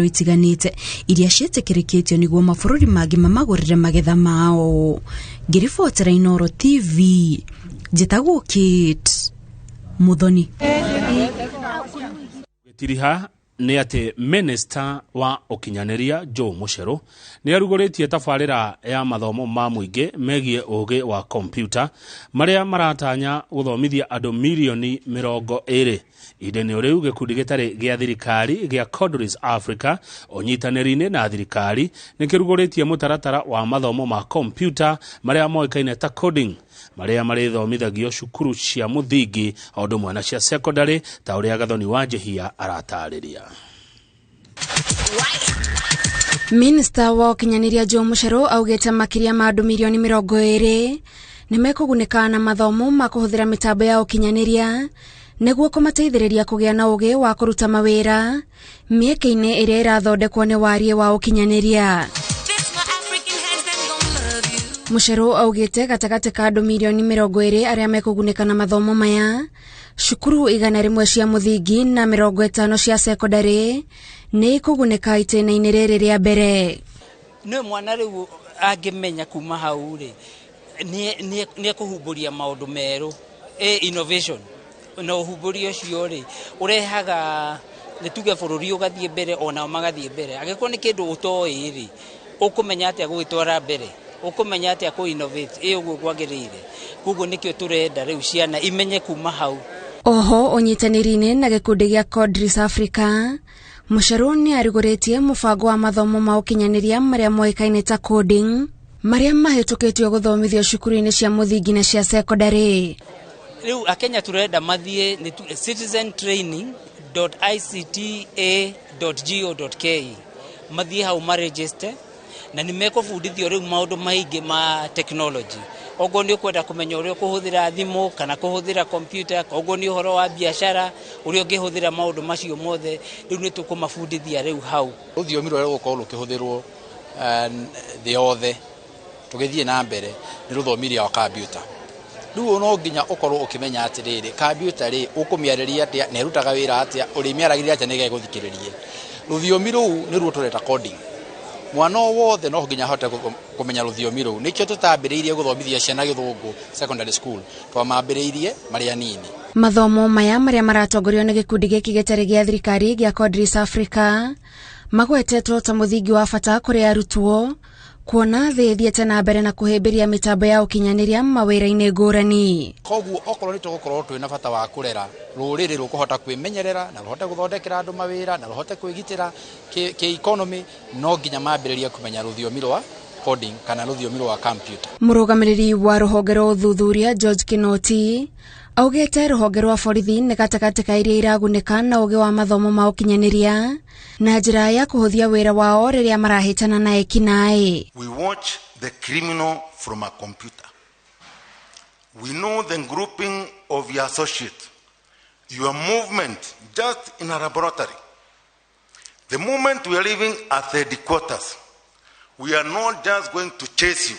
itiganite iria cietekereketio niguo mabũrũri mangĩ mamagũrĩre magetha mao. Ngĩribotera Inooro TV, njĩtagwo Kate Muthoni. Gĩtiriha nĩ atĩ Minister wa Ũkinyanĩria Joe Mucheru nĩ arugũrĩtie tabarĩra ya mathomo ma mũingĩ megiĩ ũgĩ wa kompyuta marĩa maratanya gũthomithia andũ milioni 20. Ihinda-inĩ rĩu gĩkundi gĩtarĩ gĩa thirikari gĩa Coders Africa ũnyitanĩri-inĩ na thirikari nĩ kĩrugũrĩtie mũtaratara wa mathomo ma kompyuta marĩa moĩkaine ta coding, marĩa marĩthomithagio cukuru cia mũthingi o ũndũ ũmwe na cia secondary ta ũrĩa Gathoni wa Njihia aratarĩria. Minister wa Ũkinyanĩria Joe Mucheru augĩte makĩria ma andũ milioni 20 nĩ mekũgunĩka na mathomo ma kũhũthĩra mĩtambo ya ũkinyanĩria nĩguo kũmateithĩrĩria kũgĩa na ũgĩ wa kũruta mawĩra mĩeke-inĩ ĩrĩa ĩrathondekwo nĩ warie wa ũkinyanĩria. Mucheru augĩte gatagatĩ ka andũ milioni 20 arĩa mekũgunĩka na mathomo maya, cukuru 100 cia mũthingi na 50 cia secondary nĩ kũgunĩka itĩna-inĩ rĩrĩ rĩa mbere. Nĩ mwana rĩu angĩmenya kuma hau rĩ nĩ kũhumbũria maũndũ merũ, innovation na ũhumbũria ũcio rĩ ũrehaga nĩtuge bũrũri ũgathiĩ mbere ona magathiĩ mbere. Angĩkorwo nĩ kĩndũ ũtoĩ rĩ ũkũmenya atĩa gũgĩtwara mbere, ũkũmenya atĩa ku innovate ũguo kwagĩrĩire. Koguo nĩkĩo tũrenda rĩu ciana imenye kuma hau. Oho ũnyitanĩri-inĩ na gĩkundi gĩa Coders Africa, Mucheru nĩ arugũrĩtie mũbango wa mathomo ma ũkinyanĩria marĩa moĩkaine ta coding marĩa mahĩtũkĩtio gũthomithio cukuru-inĩ cia mũthingi na cia secondary. Rĩu akenya turenda mathiĩ citizentraining.icta.go.ke mathiĩ hau maregister na nĩ mekũbundithio rĩu maũndũ maingĩ ma technology. Ogo nĩ ũkwenda kũmenya ũrĩa kũhũthĩra thimũ kana kũhũthĩra kompyuta, ogo nĩ ũhoro wa biacara ũrĩa ũngĩhũthĩra maũndũ macio mothe rĩu nĩ tũkũmabundithia rĩu hau. Rũthiomi rũrĩa rũgũkorwo rũkĩhũthĩrwo thĩ yothe tũgĩthiĩ na mbere nĩ rũthomithia wa kompyuta. Rĩu no nginya ũkorwo ũkĩmenya atĩrĩrĩ kompyuta rĩ ũkũmĩarĩria atĩa na ĩrutaga wĩra atĩa, ũrĩmĩaragĩria atĩa nĩgetha gũthikĩrĩrie. Rũthiomi rũu nĩ ruo tũreta coding. Mwana wothe no nginya ahote kũmenya rũthiomi rũu. Nĩkĩo tũtambĩrĩirie gũthomithia ciana Gĩthũngũ secondary school, twamambĩrĩirie marĩ anini. Mathomo maya marĩa maratongorio nĩ gĩkundi gĩkĩ gĩtarĩ gĩa thirikari gĩa Coders Africa magwetetwo ta mũthingi wa bata kũrĩ arutwo kuona thĩ thiĩte na mbere na kũhĩmbĩria mĩtambo ya ũkinyanĩria mawĩra-inĩ ngũrani. Koguo okorwo nĩ tũgũkorwo twĩna bata wa kũrera rũrĩrĩ rũkũhota kwĩmenyerera na rũhote gũthondekera andũ mawĩra na rũhote kwĩgitĩra economy, no nginya mambĩrĩria kũmenya rũthiomi rwa coding kana rũthiomi rwa kompyuta. Mũrũgamĩrĩri wa rũhonge rwa ũthuthuria George Kinoti augĩte rũhonge rwa borithi nĩ gatagatĩ ka iria iragunĩka na ũgĩ wa mathomo ma ũkinyanĩria na njĩra ya kũhũthia wĩra wao rĩrĩa marahĩtana na ekinaĩ. We watch the criminal from a computer. We know the grouping of your associate, your movement just in a laboratory. The moment we are leaving at the headquarters, we are not just going to chase you,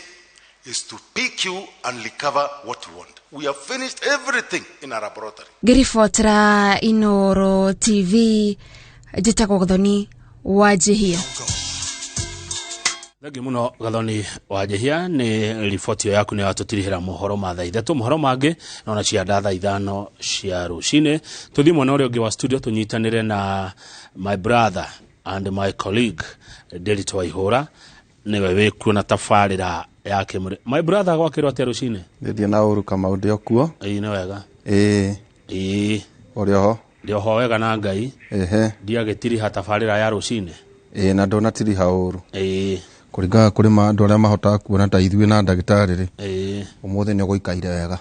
it's to pick you and recover what you want. We have finished everything in a laboratory. Ngĩribotera Inooro TV, njĩtagwo Gathoni wa Njihia. Thengio mũno Gathoni wa Njihia, nĩ riboti yaku nĩ yatũtirihĩra mohoro ma thaa 3, mohoro mangĩ na cia thaa 5 cia rũcinĩ. Tũthiĩ mwena ũrĩa ũngĩ wa studio tũnyitanĩre na my brother and my colleague Delito Waihũra, nĩwe wĩkuona tabarĩra ya KIMURI. My brother gwakĩrwo atĩa rũcinĩ? Ndĩthiĩ na ũru kama ũndĩ okuo. Nĩ wega. Ũrĩ oho? Ndĩ oho wega na Ngai. Ndiagĩtiriha tabarĩra ya rũcinĩ. Na ndonatiriha ũru. Kũringana kũrĩ andũ arĩa mahotaga kuona ta ithuĩ na ndagĩtarĩ rĩ. Ũmũthĩ nĩ ũgũikaire wega.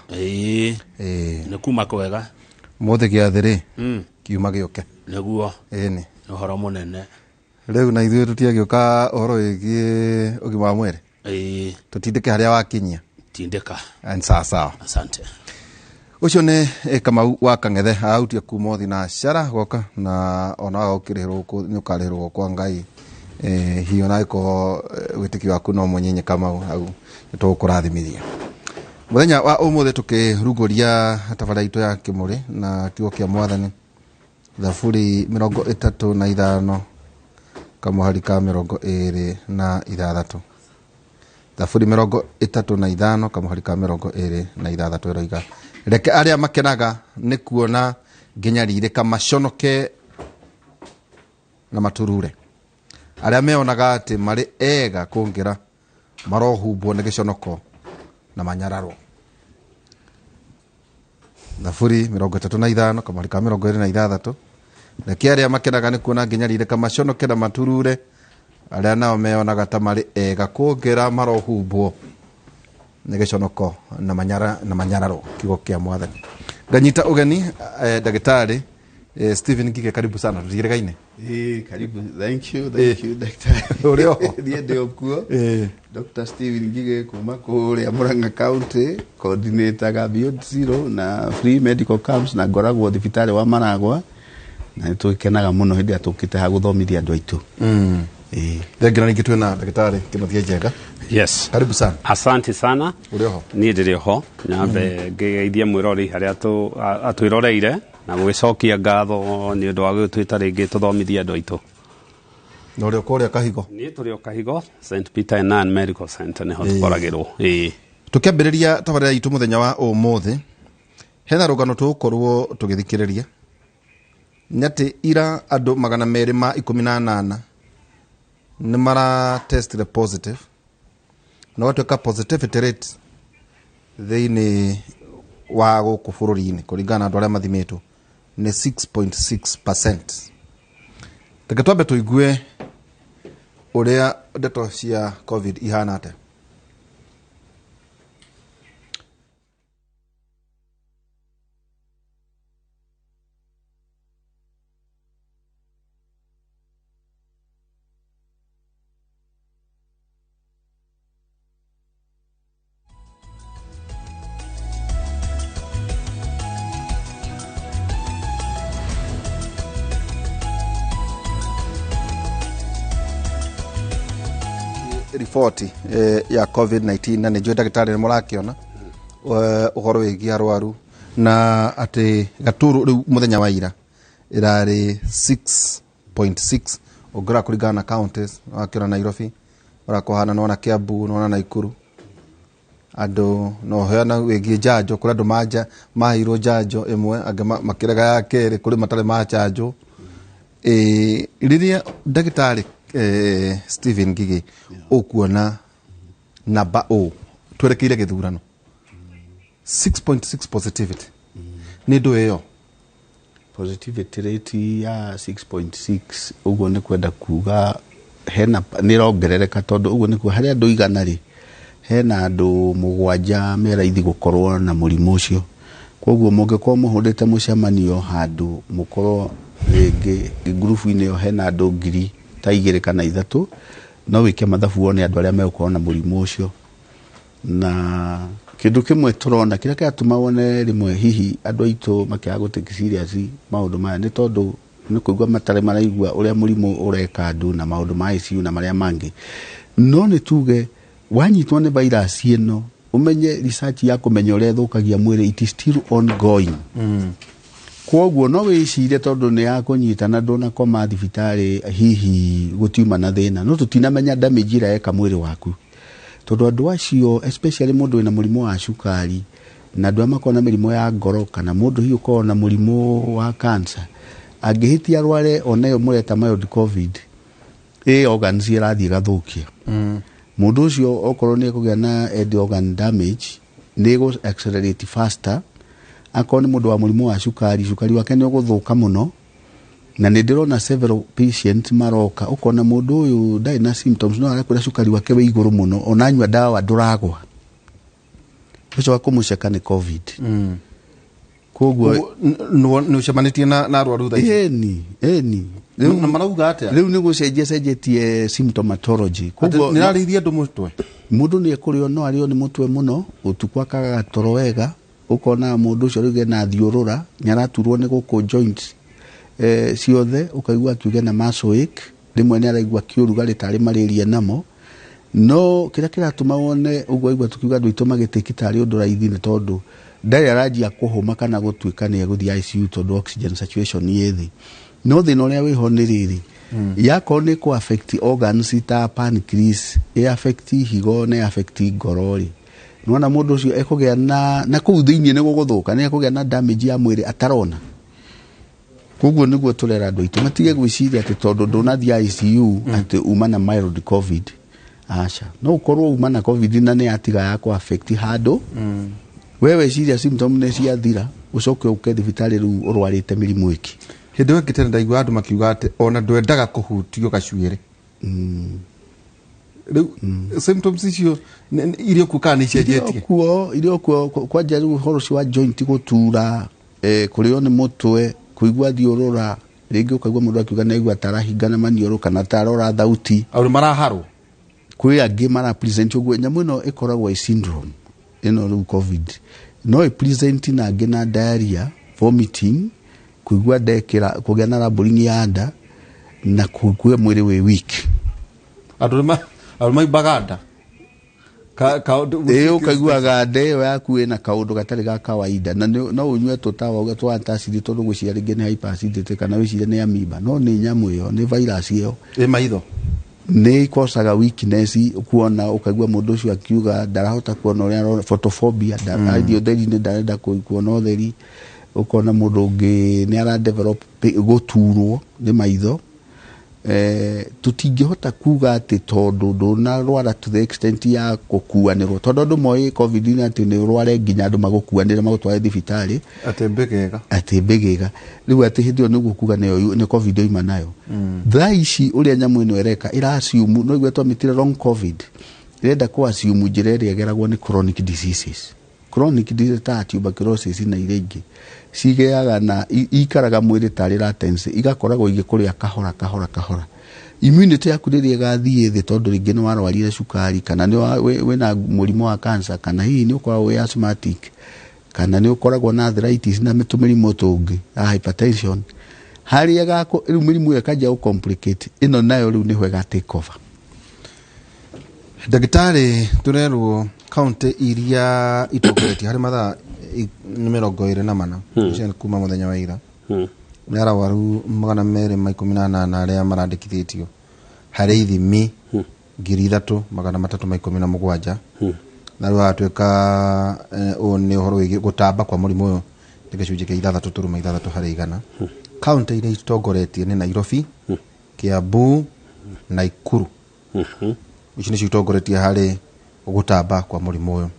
Nĩ kuma kwega. Ũmũthĩ gĩathĩ rĩ kiuma gĩũke. Nĩguo. Nĩ ũhoro mũnene. Rĩu na ithuĩ tũtiagĩũka ũhoro wĩgiĩ ũgima wa mwĩrĩ. Tũtindĩke harĩa wakinyia. Tindĩka. Sawa. Asante. Ucio nĩ Kamau wa Kang'ethe autia kuma thinacara goka na ona gũkĩrĩrwo nĩ ũkarĩrwo kwa Ngai. Hiyo naiko wĩtĩkio waku no mũnyenye Kamau au nĩtũkũrathimithia. Mũthenya wa ũmũthĩ tũkĩrugũria tabarĩra itũ ya KIMURI na kiugo kĩa Mwathani Thaburi 35 kamuhari ka 26. Thaburi 35 kamuhari ka 26 iroiga reke aria makenaga ni kuona nginya ririka maconoke na maturure aria meonaga ati mari ega kungira marohumbwo ni giconoko na manyararo. Thaburi 35 kamuhari ka 26 reke aria makenaga ni kuona nginya ririka maconoke na maturure aria nao meonaga ta mari ega kungira marohumbwo ni giconoko na manyararo kigo kia mwathani. Nganyita ugeni dagitari Stephen Ngige, karibu sana tugiregaine. Karibu, thank you daktari. Urio ndiye ndio kuo Dr. Stephen Ngige kuma kule Murang'a County, coordinator ga Beyond Zero na free medical camps na ngoragwo thibitari wa Maragwa, na nitukenaga muno hindi atukite ha guthomithia andu aitu. Thengera ningi twina dagitari Kimathia Njenga. Yes. Karibu sana. Asante sana. Urioho. Ni ndireho nyambe ngeithia mwirori haria atwiroreire na gwicokia ngatho ni undu wa gwitwita ringi tuthomithia andu aitu. No rio kuria Kahigo. Ni turio Kahigo St Peter and Ann Medical Center ne hotukoragirwo. Tukiambiriria tabarira itu muthenya wa umuthi hena rugano tukorwo tugithikiriria nyati ira andu 218 ni mara test the positive no watuka positivity rate thini wa guku bururi-ini kuringana andu aria mathimitwo ni 6.6%. Teke twambe tuigue uria ndeto cia covid ihana ate. Ripoti ya COVID-19 na nijue dagitari ni murakiona uhoro wigi arwaru na ati Gaturu riu muthenya wa ira irari 6.6 ogora kuringana na counties wakiona Nairobi urakohana nona Kiambu nona Naikuru andu no heana wigi janjo kuri andu mahirwo janjo imwe ange makirega ya keri kuri matare ma janjo riria dagitari Stephen Ngige okuona namba twerekeire githurano 6.6 positivity ni ndu iyo positivity rate ya 6.6 uguo ni kwenda kuga hena ni rongerereka tondu uguo ni ku hari andu igana ri hena andu 7 meraithi gukorwo na murimu ucio koguo mungikorwo muhurite mucemanio handu mukorwo ringi group-ini yo hena andu 2,000 kana 3 no wike mathabu wone andu aria megukorwo na murimu ucio na kindu kimwe turona kira kiatuma wone rimwe hihi andu aitu makiaga gutake serious maundu maya ni tondu ni kuigwa matare maraigwa uria murimu ureka andu na maundu ma ICU na maria mangi no ni tuge wanyitwo ni virus ino umenye research ya kumenya uria thukagia mwiri it is still ongoing. Koguo no wicire tondu ni yakunyita na ndona koma thibitari hihi gutiuma na thina no tutinamenya damage ira eka mwiri waku tondu andu acio especially mundu ina murimu wa cukari na andu amakona mirimo ya ngoro kana mundu hiyo ko na murimu wa cancer angihitia rware onayo mureta mild covid organs irathie gathukia mundu ucio okorwo ni kugia na end organ damage ni go accelerate faster akoni mundu wa murimu wa cukari wake ni uguthuka muno na ni ndirona several patients maroka ukona mundu uyu ndai na symptoms no arakura cukari wake we iguru muno onanywa dawa nduragwa ucio wa kumuceka ni covid koguo no ucemanitie na arwaru tha ici riu na marauga atia riu ni gucenjetie symptomatology koguo ni arithia andu mutwe mundu ni ekurio no ario ni mutwe muno utukwa akaga toro wega ukona mundu ucio rige na thiurura nyaraturwo ni guku joints ciothe ukaigua kiuge na muscle ache rimwe ni araigua kiuruga ritari malaria namo no kira kiratuma wone ugwa igwa tukiuga ndu ituma gitikitari undu raithi ni tondu ndari arajia kuhuma kana gutuika ni guthia ICU tondu oxygen saturation ni yethi no thina uria wiho ni riri yako ni ku affect organs ta pancreas affect higo ne affect ngorori nona mundu ucio ekugea na kuu thiini ni guguthuka ni ekugea na damage ya mwiri atarona koguo niguo turera andu aitu matige gwiciria ati tondu ndunathia ICU ati uma na mild covid acha no ukorwo uma na covid na ni atiga ya ku affect handu wewe ciria symptom ne ciathira ucoke uke thibitari ru urwarite mirimu iki hindi wekitene ndaigua andu makiuga ati ona ndwendaga kuhutio gacuire symptoms icio irio kukana icenjetie irio kuo kwa jaru horo cia joint gutura kurio ni mutwe kuigua thiurura ringi ukaigua mundu akiuga na igua tarahingana manioro kana tarora thauti au maraharo kwi angi mara present uguo nyamu no ikoragwo i syndrome ino ru covid no i present na angi na diarrhea vomiting kuigua ndekira kugea na rambling ya nda na kuigua mwiri wi weak Alma bagada ukaigua gande yo yaku ina kaundu gatari ga kawaida na no unywe tutawa ugatwa antacidi tondu gucia ringi ni hyperacidity kana wicire ni amoeba no ni nyamu yo ni virus yo maitho ni kosaga weakness kuona ukaigua mundu ucio akiuga ndarahota kuona uria photophobia ndio theri ni ndarenda kuona utheri ukona mundu ungi ni ara develop guturwo ni maitho tutingihota kuga ati tondu nduna rwara to the extent ya kukuanirwo tondu ndu moi covid ni ati ni rware nginya andu magukuanire magutware thibitari ati mbegega riu ati hindio ni gukuga ni covid oima nayo thaici uria nyamu ino ereka ira assume no igwetwa mitire long covid irenda ku assume njire ria geragwo ni chronic diseases ta tuberculosis na iringi cigeaga na ikaraga mwiri tari latency igakoragwo igikuria kahora immunity yaku riria gathie thi tondu ringi ni warwarire cukari kana ni wina murimo wa cancer kana hihi ni ukoragwo wi asthmatic kana ni ukoragwo na arthritis na mitumirimu tungi hypertension haria gako riu mirimu ekaja u complicate ino nayo riu ni hwega take over Dagitari turerwo county iria itogoretie hari mathaa ni 24 cia kuma muthenya wa ira ni arawaru 218 aria marandikithitio hari ithimi 3,317 na riu atweka ni uhoro wigi gutamba kwa murimu uyu ndigicunje kia 6.6 hari igana county iria itogoretie ni Nairobi Kiambu Nakuru ici ni citongoretie hari gutamba kwa murimu uyu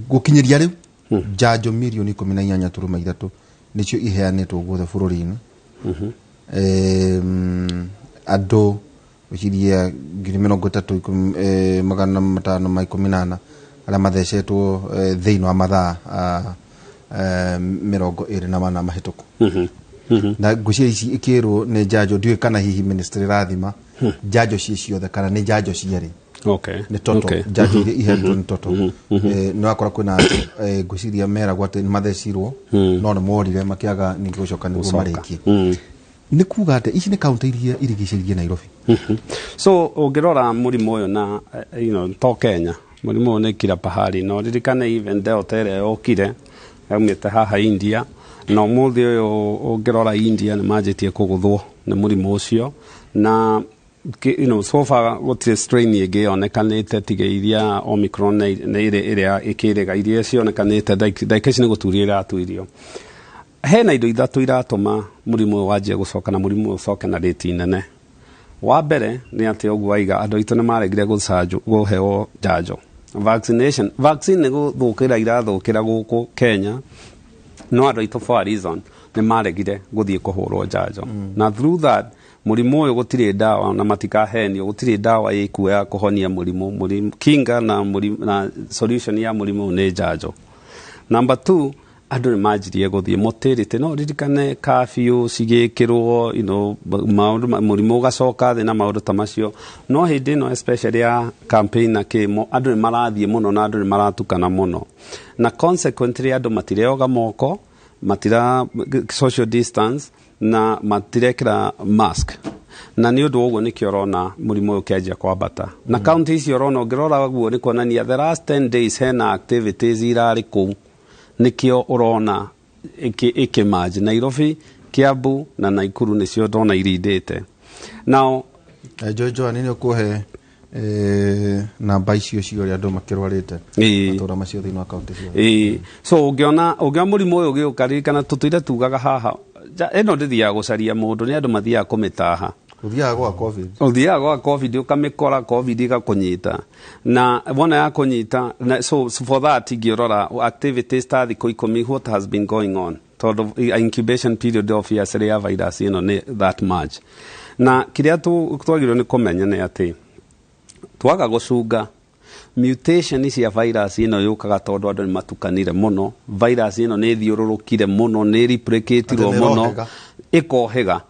gukinyiria riu janjo milioni 18.3 nicio iheanitwo guothe bururi-ini andu uciria 30,518 aria mathecetwo thiini wa mathaa 24 mahituku na ngucia ici ikirwo ni janjo ndiwe kana hihi ministry rathima janjo ciothe kana ni janjo ciari ni toto janjo iheanitwo ni toto no akora kwina nguciria mera gwate ni mathecirwo no na morire makiaga ni gucoka ni gumariki ni kuga ate ici ni county iria irigiciririe Nairobi so ungirora murimu uyu na to Kenya murimu ni kila pahali no ririkane even delta ire okire aumite haha India no muthi uyu ungirora India ni majitie kuguthwo ni murimu ucio na so far gutire strain ige onekanite tige iria Omicron na iria ikirega iria cionekanite daikeci ni guturira atuirio hena indo ithatu iratuma murimu wajie gucoka na murimu ucoke na rate nene wa mbere ni ati ogu waiga andu aitu ni maregire guheo janjo vaccine ni guthukira irathukira guku Kenya no andu aitu for a reason ni maregire guthie kuhurwo janjo na through that murimu uyu gutire dawa na matikahenio gutire dawa yiku ya kuhonia murimu kinga na solution ya murimu ni janjo number 2 andu ni majirie guthie mutirite no ririkane curfew cigikirwo murimu gacoka thi na maundu ta macio no hindi no especially ya campaign na kimo andu ni marathie muno na andu ni maratukana muno na consequently andu matireoga moko matira social distance na matirekira mask na ni undu uguo nikio rona murimu ukianjia kwambata na county icio rona ungirora guo ni kuonania the last 10 days hena activities irari ku nikio urona ikimaji Nairobi Kiambu na Nakuru nicio ndona irindite Now Jojo nini ukuhe namba icio cio ria andu makirwarite matura macio thini wa county cio so ungiona murimu uyu ugiukaririkana tutuire tugaga haha eno ndithia gucaria mundu ni andu mathia kumitaha uthiaga gwa covid ukamikora covid igakunyita na wona ya kunyita so for that ingirora activities ta thiko 10 what has been going on todo incubation period of ya virus ni that much na kiria twagirwo ni kumenya ni ati twaga gucunga mutation cia virus yukaga tondu andu ni matukanire muno virus ni thiururukire muno ni replicatirwo muno ikohega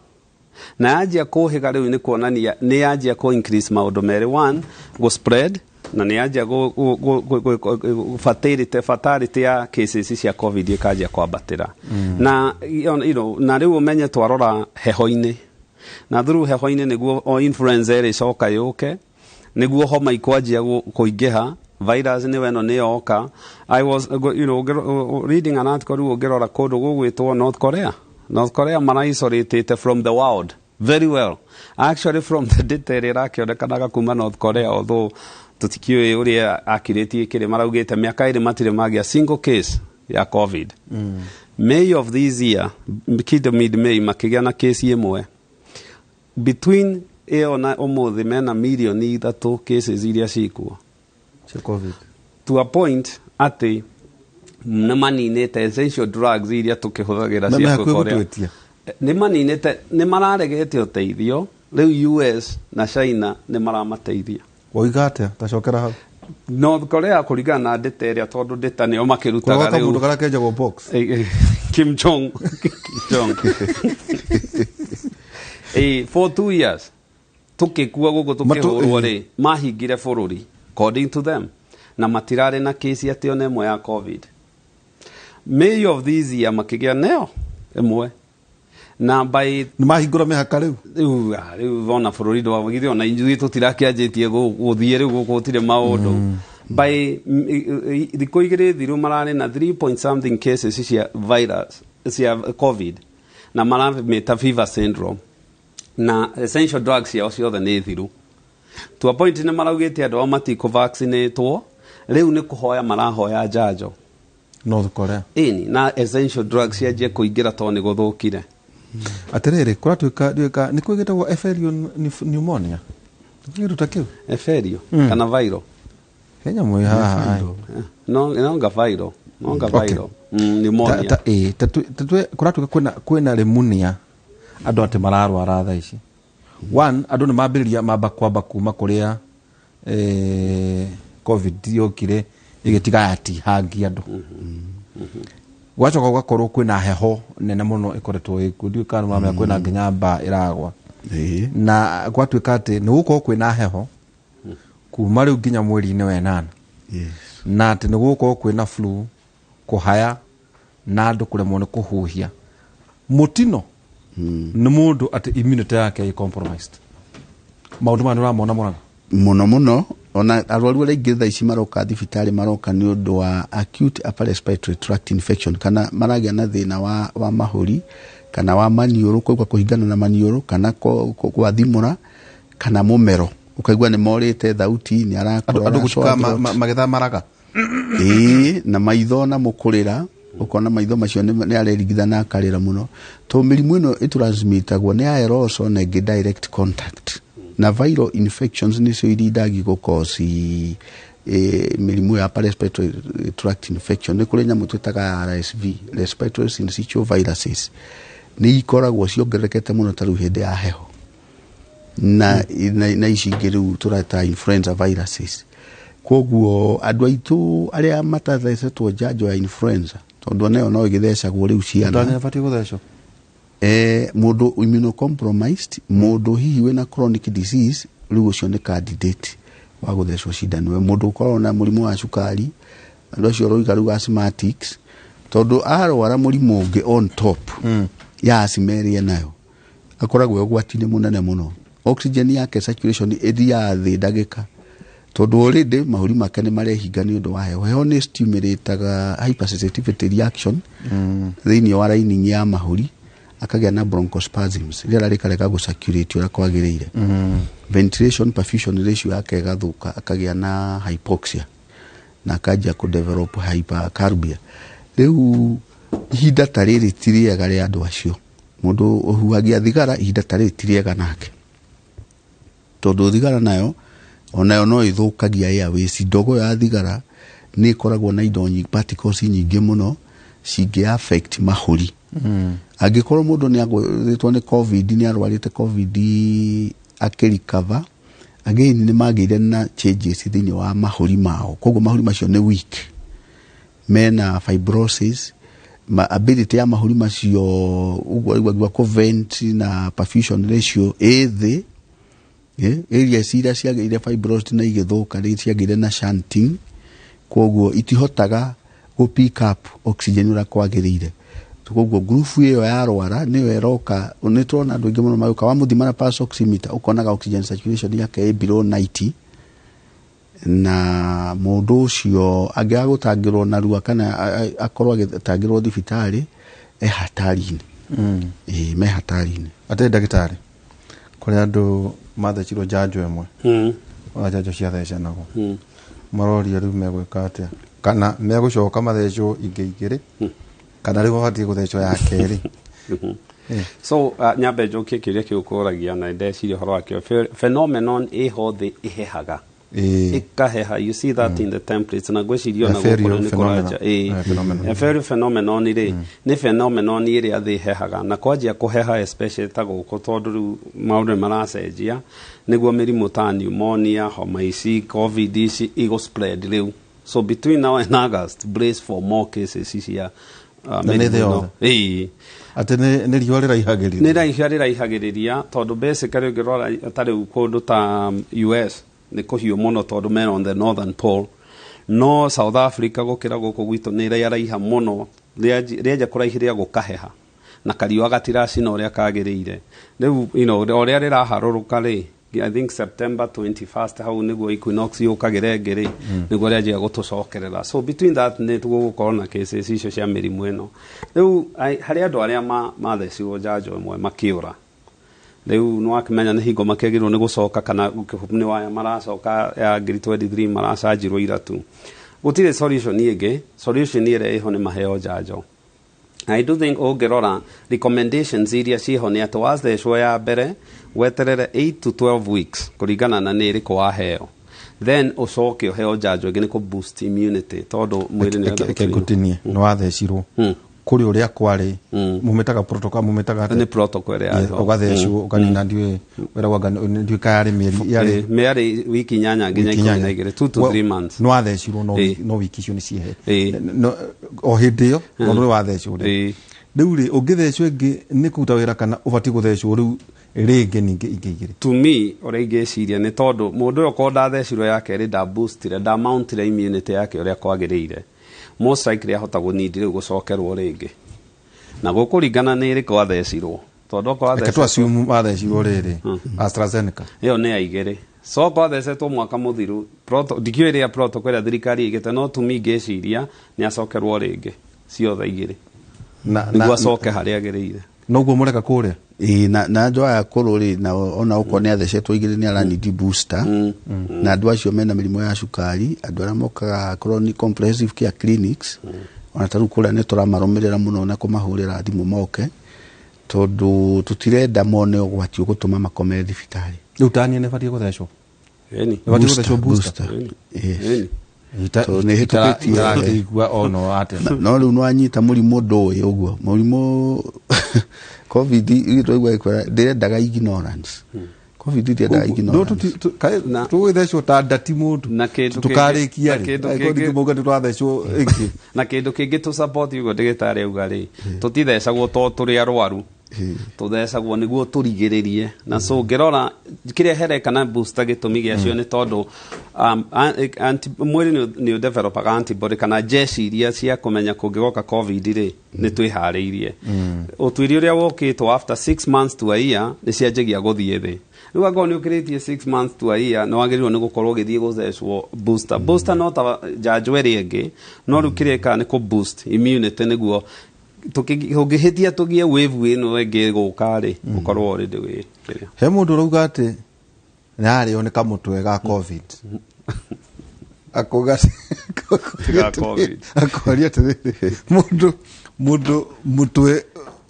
na yajia kuhiga riu ni kuonania ni yajia ku increase maundu meri one go spread na ni yajia go fatality ya cases cia covid ikajia kwambatira na na riu umenye twarora heho-ini na through heho-ini niguo o influenza ri coka yuke niguo homa ikwanjia kuingiha virus ni weno ni yoka. I was reading an article ugirora kundu gugwitwo North Korea mara isolated from the world very well actually from the data irakionekanaga kuma North Korea although tutikiwe uria accurate ikire maraugite miaka iri matire magia single case ya covid May of this year mid May makigia na case imwe between na umuthi mena milioni 3 cases iria cikwo cia covid to a point ati na maninete essential drugs iria tukihuthagira cia kukorea ni maninete ni mararegete uteithio riu US na China ni maramateithia oigate tacokera hau North Korea kurigana na data iria tondu data ni o makirutaga riu mundu kara kenja go box Kim Jong for 2 years tukikua gugu tukihurwo ri mahingire bururi according to them na matirare na case ati ona imwe ya covid May of this year makigia neo imwe na by ni mahingura mihaka riu vona bururi do wagithio na injui tutirakianjitie guthie riu gukutire maundu by thiko igire thiru marare na 3 point something cases cia virus cia covid na marare meta fever syndrome na essential drugs ya ciothe ni thiru to a point ni maraugite andu amatiko vaccinatwo riu ni kuhoya marahoya njanjo North Korea na essential drugs ya je kuingira to ni guthukire atiriri kuratuika ni kwigitagwo ephemeral pneumonia ngiruta kiu ephemeral kana viral Kenya mwe ha no nga viral pneumonia tatwe kuratuika kwena pneumonia andu ati mararwara tha ici one andu ni mambiriria mamba kwamba kuma kuria covid yokire igitiga ati hangi andu gwacoka gwakorwo kwina heho nene muno ikoretwo ikundi kana mama kwina nginya mba iragwa na gwatuika ati ni gukorwo kwina heho kuma riu nginya mweri-ini wa 8 na ati ni gukorwo kwina flu kuhaya na andu kuremwo ni kuhuhia mutino ni mundu ati immunity yake compromised maundu manu ramona muno ona arwaru aria ingi tha ici maroka thibitari maroka ni undu wa acute upper respiratory tract infection kana maragia na thina wa mahuri kana wa maniuru kwa kuhingana na maniuru kana kwa thimura kana mumero ukaigua ni morite thauti ni arakura andu gucika magetha maraga na maitho na mukurira ukona maitho macio ni arerigithana akarira muno to mirimu ino itransmitagwo ni aerosol na direct contact na viral infections ni cio iridagi gukosi mirimu ya respiratory tract infection ni kuri nyamu twitaga RSV respiratory syncytial viruses ni ikoragwo ciongererekete muno ta riu hindi ya heho na ici ingĩ rĩu turata influenza viruses koguo andũ aitũ arĩa matathecetwo njanjo ya influenza tondũ nayo no ĩgĩthecagwo rĩu ciana ndanabatiĩ gũthecwo mũndũ immunocompromised mũndũ hihi wĩna chronic disease rĩu ũcio nĩ candidate wa gũthecwo cindano mũndũ ũkorwo na mũrimũ wa cukari andũ acio roiga rĩu asthmatics tondũ arwara mũrimũ ũngĩ on top ya asthma nayo akoragwo ũgwati-inĩ mũnene mũno oxygen yake saturation ĩthiaga thĩ ndagĩka tondu already mahuri make ni marehinga ni undu wa heho heho ni stimulateaga hypersensitivity reaction thiini wa lining ya mahuri akagĩa na bronchospasms rĩera rĩkareka gũcirculate ũrĩa kwagĩrĩire. Ventilation perfusion ratio yake ĩgathũka, akagĩa na hypoxia na akajia kũdevelop hypercarbia. Rĩu ihinda ta rĩrĩ ti rĩega rĩa andũ acio. Mũndũ ũhuhagia thigara ihinda ta rĩrĩ ti rĩega nake, tondũ thigara nayo onayo no ĩthũkagia airways. Ndogo ya thigara nĩ ĩkoragwo na indo particles nyingĩ mũno cingĩ affect mahũri. Angĩkorwo mũndũ nĩ agwĩtwo nĩ COVID, nĩ arwarĩte COVID akĩrecover, again nĩ magĩire na changes thĩinĩ wa mahũri mao, koguo mahũri macio nĩ weak, mena fibrosis, ability ya mahũri macio ũguo covent na perfusion ratio thĩ. Area iria ciagĩire fibrosis na igĩthũka rĩ ciagĩire na shunting, koguo itihotaga go pick up oxygen ũrĩa kwagĩrĩire. Koguo group ĩyo yarwara nĩyo ĩroka, nĩtũrona andũ aingĩ mũno magĩũka wamuthima na pulse oximeter ũkonaga oxygen saturation yake below 90, na mũndũ ũcio angĩaga gũtangĩrwo narua kana akorwo agĩtangĩrwo thibitarĩ hatari-inĩ. Me hatari-inĩ. Atĩ ndagĩtarĩ kũrĩ andũ mathecirwo njanjo ĩmwe wa njanjo cia thecanagwo maroria rĩu megwĩka atĩa, kana megũcoka mathecwo ingĩ igĩrĩ kana rĩu mabatie gũthecwo ya kerĩ? So nyambe njokie kĩrĩa kĩũkũragia na ndeciria ũhoro wakĩo. Phenomenon ĩho thĩ ĩhehaga, ikaheha. You see that in the templates na gwĩciria na gũkorwo nĩ kũraja very phenomenon rĩ nĩ phenomenon ĩrĩa thĩ ĩhehaga, na kwanjia kũheha especially ta gũkũ tondũ rĩu maũndũ maracenjia, nĩguo mĩrimũ ta pneumonia, homa ici, COVID ici igũ spread rĩu. So between now and August, brace for more cases cia mĩrimũ. Atĩ nĩ riũa rĩraihagĩrĩria, nĩ rĩraihagĩrĩria tondũ basically ũngĩrora tarĩ kũndũ ta US nĩ kũhiũ mũno tondũ men on the northern pole, no South Africa gũkĩra gũkũ gwitũ nĩ rĩaraiha mũno, rĩenja kũraihĩrĩria gũkaheha na kariũa gatiracina ũrĩa kagĩrĩire. Rĩu ũrĩa rĩraharũrũka rĩ, I think September 21st hau nĩguo equinox yũkagĩra ngĩrĩ nĩguo rĩanjia gũtũcokerera. So between that nĩ tũgũkorwo na cases icio cia mĩrimũ ĩno. Rĩu harĩ andũ arĩa mathecirwo njanjo ĩmwe makĩũra, rĩu nĩ wakĩmenya nĩ hingo makĩagĩrĩrwo nĩ gũcoka kana nĩ waya maracoka ya ngiri 23 maracanjirwo iratu. Gũtirĩ solution ĩngĩ, solution ĩrĩa ĩho nĩ maheo njanjo. I do think ũngĩrora recommendations iria ciho nĩ atĩ wathecwo ya mbere weterere 8 to 12 weeks kũringana na nĩ ĩrĩkũ waheo, then ũcoke ũheo njanjo ĩngĩ nĩ kũ boost immunity tondũ mwĩrĩ nĩ ũgũtinie nĩ wathecirwo kuri uria kwari mumetaga protocol mumetaga ni protocol ya ugathecwo ukanina ndiwe wera waga ndiwe kayari mieri wiki nyanya nginya 12 2 to 3 months no athecirwo no wiki icio ni cihe o hindi yo no wathecwo riu ri ungithecwo ingi ni kuruta wira kana ubati guthecwo riu rĩngĩ ningĩ igĩrĩ. To me ũrĩa ingĩciria nĩ tondũ mũndũ ũyũ ko ndathecirwo yake rĩ da boostire da mountire immunity yake ũrĩa kwagĩrĩire, most likely ahota gũnindi rĩu gũcokerwo rĩngĩ na gũkũringana nĩ ĩrĩkũ athecirwo tondũ okorwo athecirwo rĩrĩ AstraZeneca ĩyo nĩ ya igĩrĩ, so okorwo athecetwo mwaka mũthiru ndikĩũĩ ĩrĩa protocol ĩrĩa thirikari ĩgĩte, no to me ngĩciria nĩ acokerwo rĩngĩ ciothe igĩrĩ nĩguo acoke harĩa agĩrĩire. Noguo mũreka kũrĩa na andũ aya akũrũ rĩ na ona uko nĩ athecetwo igĩrĩ nĩ aranidi booster na andũ acio mena mĩrimũ ya cukari, andũ arĩa mokaga chronic comprehensive care clinics ona tarũ kũrĩa nĩ tũramarũmĩrĩra mũno na kũmahũrĩra thimũ moke tondũ tutirenda mone ũgwati ũgũtũma makome thibitarĩ. Rĩu tani nĩ batie gũthecwo batie gũthecwo booster nĩ hĩtũkĩtie igua ono ate no rĩu nwanyita mũrimũ ndũĩ ũguo mũrimũ COVID igĩtũigua ikwera ndĩrendaga ignorance COVID ndĩrendaga ignorance no tũgĩthecwo ta ndati mũndũ tũkarĩkia rĩ mũndũ twathecwo ĩngĩ na kĩndũ kĩngĩ tũ support yugo ndagĩtarĩ auga rĩ tũtithecagwo to tũrĩ arwaru tũthecagwo nĩguo tũrigĩrĩrie na so ngĩrora kĩrĩa herekana booster gĩtũmi gĩacio nĩ tondũ mwĩrĩ nĩ developaga antibody kana jeci iria cia kũmenya kũngĩgoka COVID rĩ nĩ twĩharĩirie. Ũtuĩria ũrĩa wokĩtwo after 6 months to a year nĩ cianjagia gũthiĩ thĩ. Rĩu angorwo nĩ ũkĩrĩtie 6 months to a year nĩ wagĩrĩirwo nĩ gũkorwo ũgĩthiĩ gũthecwo booster no ta njanjo ĩrĩa ĩngĩ no rĩu kĩrĩa ĩkaga nĩ kũ boost immunity nĩguo tukihitia tugie wave ino enge guka ri ukorwo already we he mundu rauga ati nari oneka mutwe ga covid akoga covid akoria ati mundu mutwe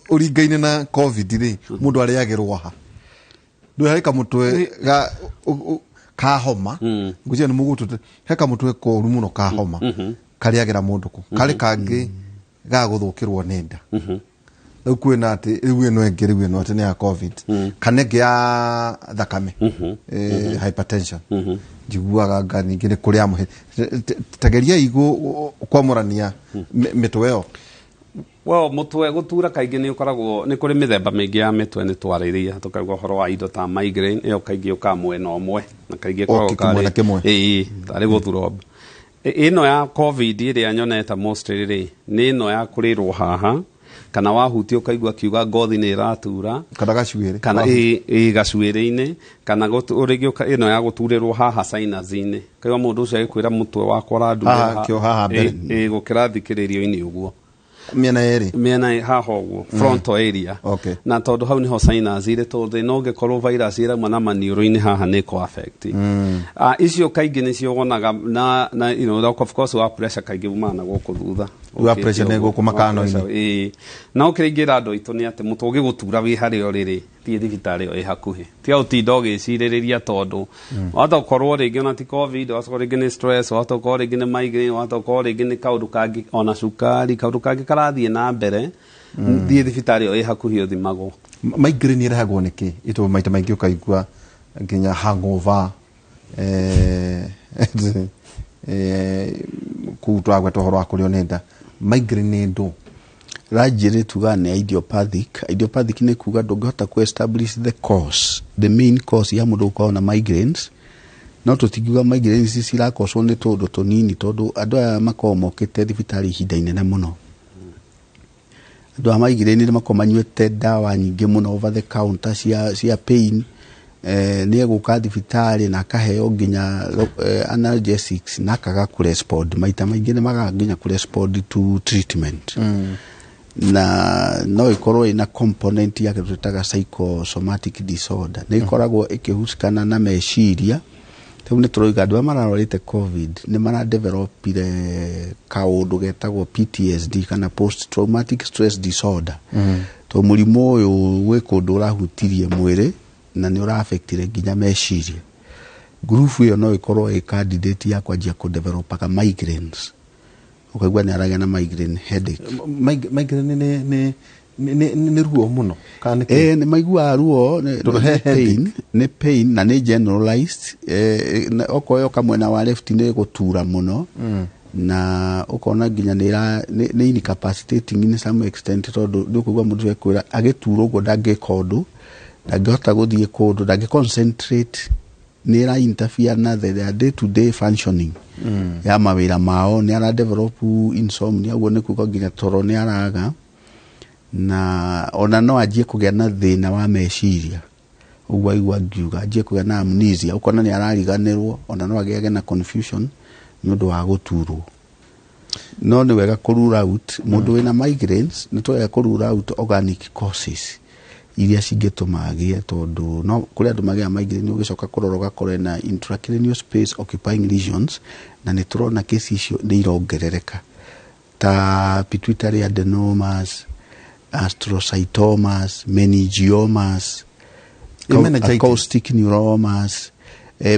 uringaine na covid ri mundu ariagirwa ha ndu harika mutwe ga ka homa ngucia ni mugutu heka mutwe ko rumuno ka homa kariagira mundu ku kari kangi ga guthukirwo nenda kwina ati riu ino engeri riu ino ati ni ya covid kanege ya thakame hypertension jiguaga ngani ngire kuri amuhe tageria igu kwamurania mitweo mutwe gutura kaingi ni ukoragwo ni kuri mithemba mingi ya mitwe ni twariria tukauga horo wa indo ta migraine iyo kaingi ukamwe no mwe na kaingi ukoragwo kari tari guthura ino ya covid iria nyoneta mostly ri ni ino ya kurirwo haha kana wahuti ukaigua kiuga ngothi ni iratura kana gacuire kana gacuire-ini kana urigi ino ya guturirwo haha sinus-ini kaiwa mundu ucio agikwira mutwe wakwa randu haha mbere gukira thikiririo-ini uguo miena haha uguo frontal area na tondu hau niho sinus ire tondu no ngikorwo virus ira mwana maniuro-ini haha ni ko affect icio kaingi nicio wonaga na you know of course wa pressure kaingi umana guku thutha wa pressure ne guku makano-ini na ukiringira andu aitu ni ati mutu ugigutura wi hario riri thie thibitari o hakuhi ti utinda ugiciririria tondu wata ukorwo ringi ona ti covid wata ukorwo ringi ni stress wata ukorwo ringi ni migraine wata ukorwo ringi ni kaundu kangi ona cukari kaundu kangi karathie na mbere thie thibitari o hakuhi uthimagwo migraine irahagwo niki ito maita maingi ukaigua nginya hangover kutwagwa tohoro akurio nenda migraine ndo rajire tugane idiopathic ni kuga ndungihota ku establish the main cause ya mundu ukaona migraines no tutigiuga migraines cirakoswo ni tundu tunini tondu andu aya makorwo mokite thibitari ihinda inene muno andu a migraine ni makorwo manyuete dawa nyingi muno over the counter cia pain ni eguka thibitari na akaheo nginya analgesics na akaga kurespond maita maingi ni magaga nginya kurespond to treatment na no ikorwo ina component yake tutaga psychosomatic disorder ni ikoragwo ikihusikana na meciria tiu ni turoiga andu mararorite covid ni mara develop kaundu getagwo PTSD kana post traumatic stress disorder to murimo uyu wi kundu urahutirie mwiri na ni ura affectire nginya meciria group iyo no ikorwo i candidate ya kwanjia ku develop ka migraines ukaigua ni aragia na migraine headache migraine ni ruo muno kana ni maigua ruo ni pain na ni generalized okoyo kamwena wa left ni gutura muno na ukona nginya ni incapacitating in some extent tondu ndikuigua mundu ekwira agitura ugo ndangika undu ndangihota guthie kundu ndangiconcentrate ni ra interfere na their day to day functioning ya mawira mao ni ara develop insomnia ugo ni kuko nginya toro ni araga na ona no ajie kugia na thina wa meciria ugo igwa ngiuga ajie kugia na amnesia ukona ni arariganirwo ona no agiage na confusion nundu wa guturwo no ni wega kurura out mundu wina migraines ni toya kurura out organic causes iria cingituma agie tondu no kuri andu magia migraine ugicoka kuroroga kore na intracranial space occupying lesions na ni turona kesi icio ni irongerereka ta pituitary adenomas astrocytomas meningiomas acoustic neuromas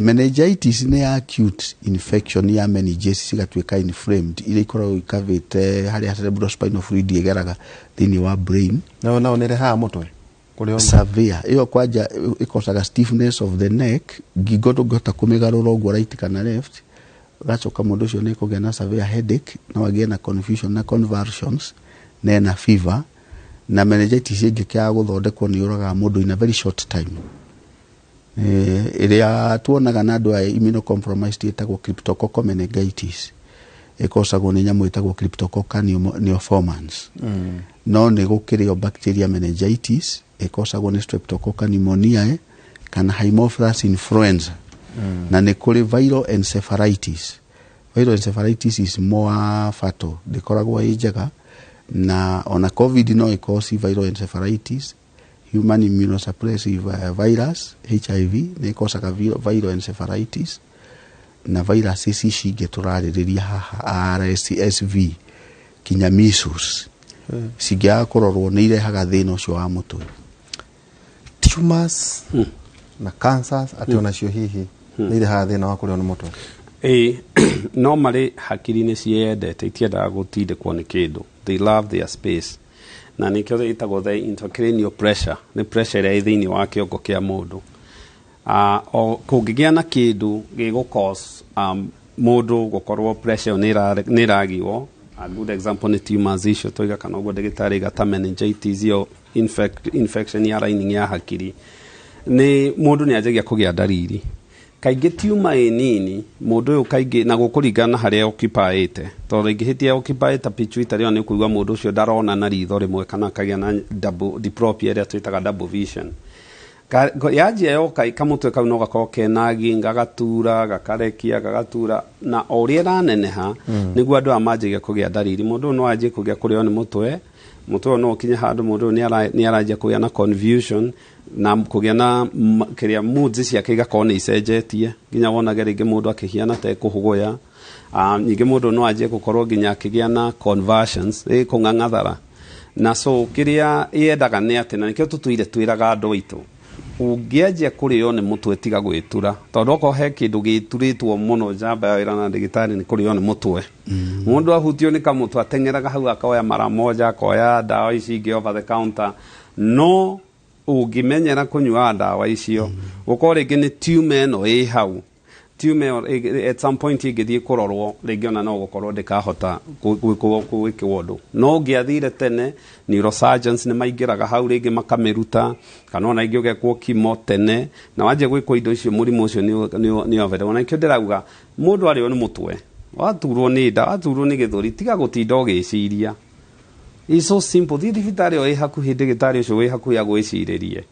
meningitis ni acute infection ya meninges igatuika inflamed ile ikoragwo ikavite hari cerebrospinal fluid igeraga thini wa brain no ni reha mutwe severe iyo kwaja ikosaga stiffness of the neck gigodo gota kumigarura ugo right kana left gacoka mundu ucio ni kugia na severe headache na wagia na confusion na convulsions na fever na meningitis ingikya guthondekwo ni uraga mundu in a very short time iria tuonaga na andu a immunocompromised etagwo cryptococcal meningitis ikosagwo ni nyamu etagwo cryptococcal neoformans no ni gukirio bacteria meningitis ikosagwo ni streptococcal pneumoniae kana haemophilus influenza na ni kuri viral encephalitis is more fatal dikoragwo ijega na ona COVID no ikosi viral encephalitis, human immunosuppressive virus HIV ne ikosaga viral encephalitis, na virus ici cinge turaririria haha RSV kinya measles sigia kororwo ni irehaga thina ucio wa mutwe. Tumors na cancers ationa cio hihi ni irehaga thina wa kurio ni mutwe. Normally hakiri ni ciendete itiendaga gutindikwo ni kindu. They love their space. Na nikio itagwo the intracranial pressure, ni pressure ĩrĩa thĩinĩ wa kĩongo kĩa mũndũ. O kũngĩgĩa na kĩndũ gĩgũ-cause mũndũ gũkorwo pressure nĩ ĩragiwo. A good example ni tumors icio toiga kana ũguo ndagĩtarĩ gata meningitis yo infection ya lining ya hakiri. Ni mũndũ nĩ anjagia kũgĩa ndariri. Kaingĩ tumor nini mũndũ ũyũ kaingĩ na gũkũringana harĩa occupyĩte, tondũ ingĩhĩtia occupyĩte pituitary nĩ kũigua mũndũ ũcio ndarona na ritho rĩmwe kana akagĩa na double diplopia ĩrĩa twĩtaga double vision. Yanjia yoka kamũtwe kau no gakorwo kena ginga gatura gakarekia gagatura na ũrĩa raneneha nĩguo andũ amanjagia kũgĩa ndariri. Mũndũ no anjie kũgĩa kũrĩo nĩ mũtwe no kinya handũ mũndũ nĩ aranjia kũgĩa na confusion na kũgĩa na kĩrĩa moods ciake igakorwo nĩ icenjetie nginya wonage rĩngĩ mũndũ akĩhiana ta kũhũgũya. Ningĩ mũndũ no anjie gũkorwo nginya akĩgĩa na conversions kũng'ang'athara. Na so kĩrĩa yendaga nĩ atĩ na nĩkĩo tũtũire twĩraga andũ aitũ ũngĩanjia kũrĩo nĩ mũtwe tiga gwĩtura, tondũ okorwo he kĩndũ gĩturĩtwo mũno njamba ya wĩra na ndagĩtarĩ nĩ kũrĩo nĩ mũtwe. Mũndũ ahutio nĩ kamũtwe ateng'eraga hau akoya mara moja akoya ndawa ici ingĩ over the counter. No ũngĩmenyera kũnyua ndawa icio gũkorwo rĩngĩ nĩ tumor ĩno ĩ hau, tumor at some point ingĩthiĩ kũrorwo rĩngĩ ona no gũkorwo ndĩkahota gwĩkwo ũndũ. No ũngĩathire tene neurosurgeons nĩ maingĩraga hau rĩngĩ makamĩruta kana ona ingĩ ũgekwo kimo tene na wanjia gwĩkwo indo icio mũrimũ ũcio nĩ overall. Na ikĩo ndĩrauga mũndũ arĩo nĩ mũtwe, waturwo nĩ nda, waturwo nĩ gĩthũri, tiga gũtinda ũgĩciria. It's so simple. Thibitarĩ ĩyo ĩ hakuhĩ, ndagĩtarĩ ũcio wĩ hakuhĩ agwĩcirĩrie.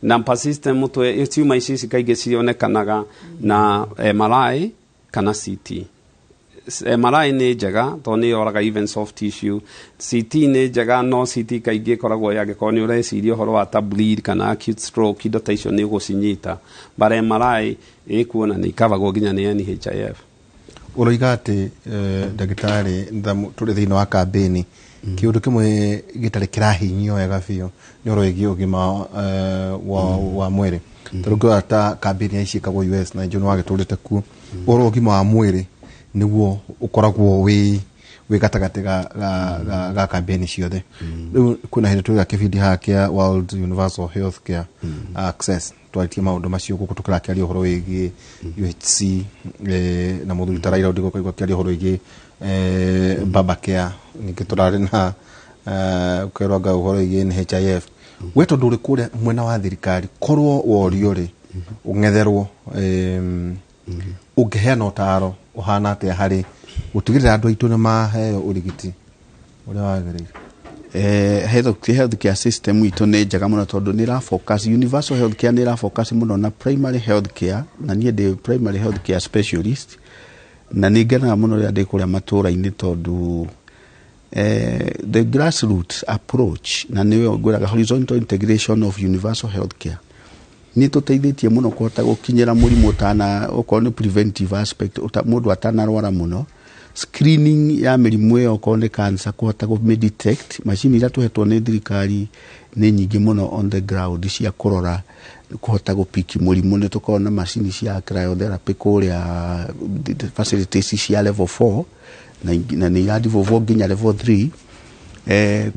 Na persistent mũtwe tumor ici kaingĩ cionekanaga na MRI kana CT. MRI nĩ njega tondũ nĩ yoraga even soft tissue. CT nĩ njega no CT kaingĩ koragwo yagĩkorwo nĩ ũreciria ũhoro wa ta bleed kana acute stroke, indo ta icio nĩ gũcinyita. But MRI ĩkuona nĩ ikavagwo nginya nĩ NHIF. Ũroiga atĩ ndagĩtarĩ tũrĩ thĩinĩ wa kambĩni kiundu kimwe gitari kirahinyio wega biũ nĩ ũroigia ũgima wa mwĩrĩ. Tondũ ta kambĩni ici kagwo US na njũno wagĩtũrĩte kuo ũro ũgima wa mwĩrĩ nĩguo ũkoragwo wĩ gatagatĩ ga kambĩni ciothe. Rĩu kuna hĩndĩ tũrĩa kĩbindi haha kĩa World Universal Health Care Access twaritie maũndũ macio gũkũ tũkĩrakĩaria ũhoro wĩgiĩ UHC na mũthuri ta Raila Odinga ũkaigua akĩaria ũhoro wĩgiĩ Babacare, ningĩ tũrarĩ na ũkerwanga ũhoro wĩgiĩ NHIF. We tondũ ũrĩ kũrĩa mwena wa thirikari korwo worio rĩ ũng'etherwo ũngĩheana ũtaaro ũhana atĩa harĩ gũtigĩrĩra andũ aitũ nĩ maheo ũrigiti ũrĩa wagĩrĩire? Health care system itũ nĩ njega mũno tondũ nĩ ra focus, universal health care nĩ ra focus mũno na primary health care, na niĩ ndĩ primary health care specialist, na nĩ ngenaga mũno rĩrĩa ndĩ kũrĩa matũũra-inĩ tondũ the grassroots approach na nĩwe ngwĩraga horizontal integration of universal health care nĩ tũteithĩtie mũno kũhota gũkinyĩra mũrimũ ũtana okorwo nĩ preventive aspect mũndũ atanarwara mũno, screening ya mĩrimũ ĩyo okorwo nĩ cancer kũhota kũmĩdetect. Macini iria tũhetwo nĩ thirikari nĩ nyingĩ mũno on the ground cia kũrora kũhota gũpiki mũrimũ. Nĩ tũkorwo na macini cia cryotherapy kũrĩa facilities cia level 4 na nĩ iradevolve nginya level 3.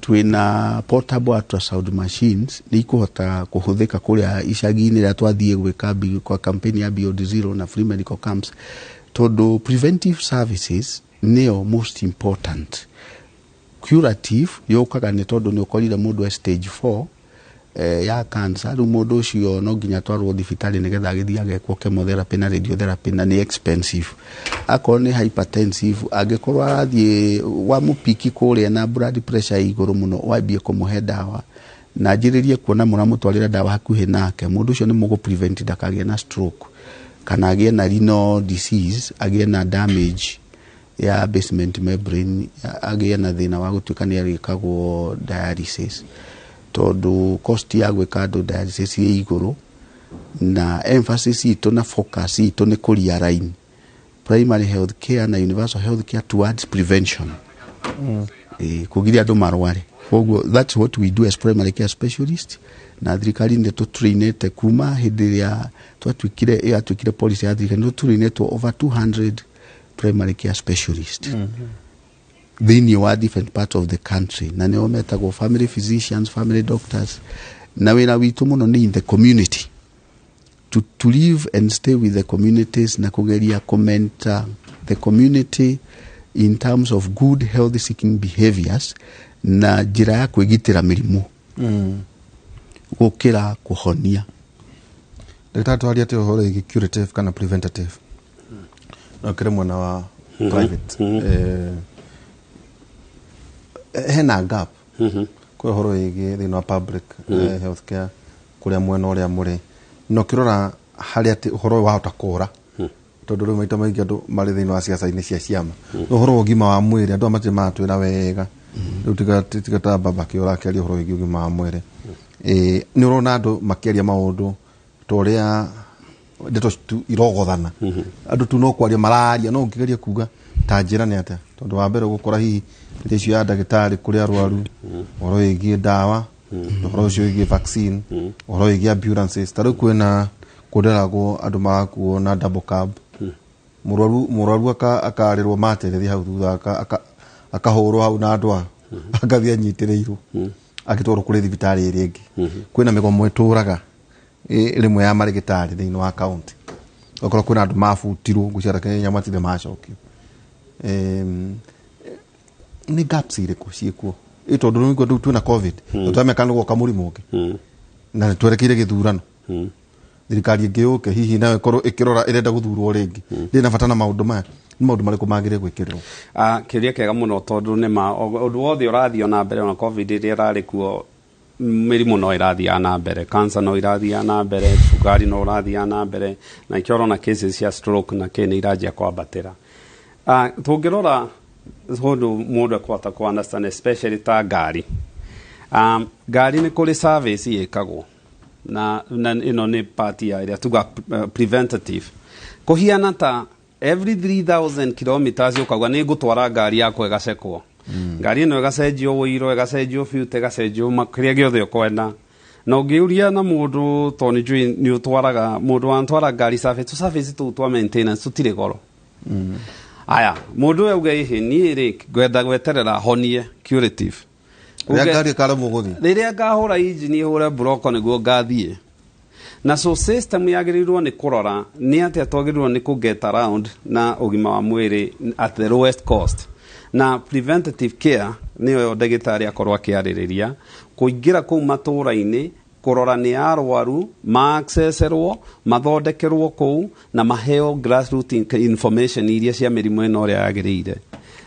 Twina portable ultrasound machines nĩ ikuhota kũhũthĩka kũrĩa icagi-inĩ rĩa twathiĩ gwĩka kwa campaign ya Beyond Zero na free medical camps, tondũ preventive services nĩyo most important. Curative yũkaga nĩ tondũ nĩ ũkorire mũndũ stage 4 ya cancer, rĩu mũndũ ũcio no nginya twarwo thibitarĩ nĩgetha agĩthiĩ agekwo chemotherapy na radiotherapy na nĩ expensive. Akorwo nĩ hypertensive angĩkorwo arathiĩ wa mũpiki kũrĩa na blood pressure igũrũ mũno wambie kũmũhe ndawa na njĩrĩrie kuona mũramũtwarĩra ndawa hakuhĩ nake, mũndũ ũcio nĩ mũgũ prevent ndakagĩe na stroke kana agĩe na renal disease, agĩe na damage ya basement membrane agĩa na thĩna wa gũtuĩka nĩ arĩkagwo dialysis tondũ cost ya gwĩka andũ dialysis ĩ igũrũ na emphasis itũ na focus itũ nĩ kũria line primary health care na universal health care towards prevention kũgiria andũ marware. That's what we do as primary care specialists. Na thirikari nĩ tũtrainĩte kuma hĩndĩ ĩrĩa twatuĩkire policy ya thirikari nĩ tũtrainĩtwo over 200 primary care specialists thĩinĩ wa different parts of the country na nĩo metagwo family physicians, family doctors, na wĩra witũ mũno nĩ in the community to live and stay with the communities na kugeria commenta the community in terms of good health seeking behaviors na njĩra ya kwĩgitĩra mĩrimũ gũkĩra kũhonia. Ndagĩtarĩ twaria atĩ ũhoro wĩgiĩ curative kana preventative na kĩrĩ mwena wa private hena gap kwa ũhoro wĩgiĩ thĩinĩ wa public health care kũrĩa mwena ũrĩa mũrĩ no kĩrora harĩa atĩ ũhoro wahota kũra tondũ rĩu maita maingĩ andũ marĩ thĩinĩ wa ciaca-inĩ cia ciama ũhoro wa ũgima wa mwĩrĩ andũ matirĩ matwĩra wega rĩu tiga ta baba kĩora akĩaria ũhoro wĩgiĩ ũgima wa mwĩrĩ nĩ ũrona andũ makĩaria maũndũ ta ũrĩa ndeto irogothana andũ tu no kwaria mararia no ũngĩgeria kuga ta njĩra nĩ atĩa tondũ wa mbere gũkora hihi ndeto icio ya ndagĩtarĩ kũrĩ arwaru ũhoro wĩgiĩ ndawa ũhoro ũcio wĩgiĩ vaccine ũhoro wĩgiĩ ambulances ta rĩu kwĩna kũnderagwo andũ marakuo na double cab mũrwaru akarĩrwo materethi hau thutha akahũrwo hau na andũ agathiĩ anyitĩrĩirwo agĩtwarwo kũrĩ thibitarĩ ĩrĩa ĩngĩ kwĩna mĩgomo ĩtũraga rĩmwe ya marĩgĩtarĩ thĩinĩ wa kaunti okorwo kwĩna andũ mabutirwo ngũciara Kenya matirĩ macokio nĩ gaps irĩkũ ciĩkuo tondũ rĩu rĩu twĩna covid tũtameka nĩ gũka mũrimũ ũngĩ na twerekeire gĩthurano thirikari ĩngĩ yũke hihi nayo ĩkorwo ĩkĩrora ĩrenda gũthurwo rĩngĩ ndĩna bata na maũndũ maya nĩ maũndũ marĩkũ magĩrĩire gwĩkĩrĩrwo kĩũria kĩega mũno tondũ nĩ ma ũndũ wothe ũrathiĩ na mbere na covid ĩrĩa ĩrarĩ kuo mĩrimũ no ĩrathiaga na mbere cancer no ĩrathiaga na mbere cukari no ũrathiaga na mbere na ikĩrora na cases cia stroke na kĩ nĩ iranjia kwambatĩra tũngĩrora hũndũ mũndũ ekũhota kũ understand especially ta ngari ngari nĩ kũrĩ service ĩkagwo na ĩno nĩ part ya ĩrĩa tuga preventative kũhiana ta every 3000 kilometers ũkauga nĩ ngũtwara ngari yakwa ĩgacekwo ngari ĩno ĩgacenjio wũiro ĩgacenjio filter ĩgacenjio kĩrĩa gĩothe ũkwenda na ũngĩũria na mũndũ to nĩ njũĩ nĩ ũtwaraga mũndũ wantwara ngari service tũu twa maintenance tũtirĩ goro aya mũndũ ũyũ auga ihi niĩ rĩ ngwenda gweterera honie curative rĩrĩa ngahũra injini hũre broko nĩguo ngathiĩ na so system yagĩrĩirwo nĩ kũrora nĩ atĩa twagĩrĩirwo nĩ kũ get around na ũgima wa mwĩrĩ at the lowest cost na preventative care nĩyo ndagĩtarĩ akorwo akĩarĩrĩria kũingĩra kũu matũũra-inĩ kũrora nĩ arwaru maaccesserwo mathondekerwo kũu na maheo grassroots information iria cia mĩrimũ ĩno ũrĩa yagĩrĩire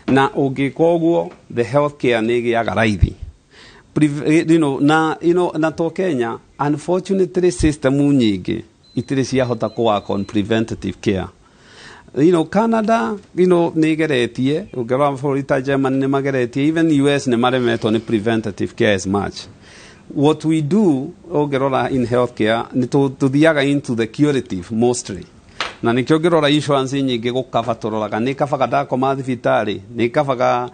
na ũngĩka ũguo the health care nĩ ĩgĩaga raithi na to Kenya unfortunately system nyingĩ itirĩ ciahota kũwork on preventative care Canada nĩ igeretie ũngĩrora bũrũri ta Germany nĩ mageretie even US nĩ maremetwo nĩ preventative care as much what we do ũngĩrora in healthcare nĩ tũthiaga into the curative mostly na nĩkĩo ngĩrora insurance nyingĩ gũkaba tũroraga nĩ kabaga ndakoma thibitarĩ nĩ kabaga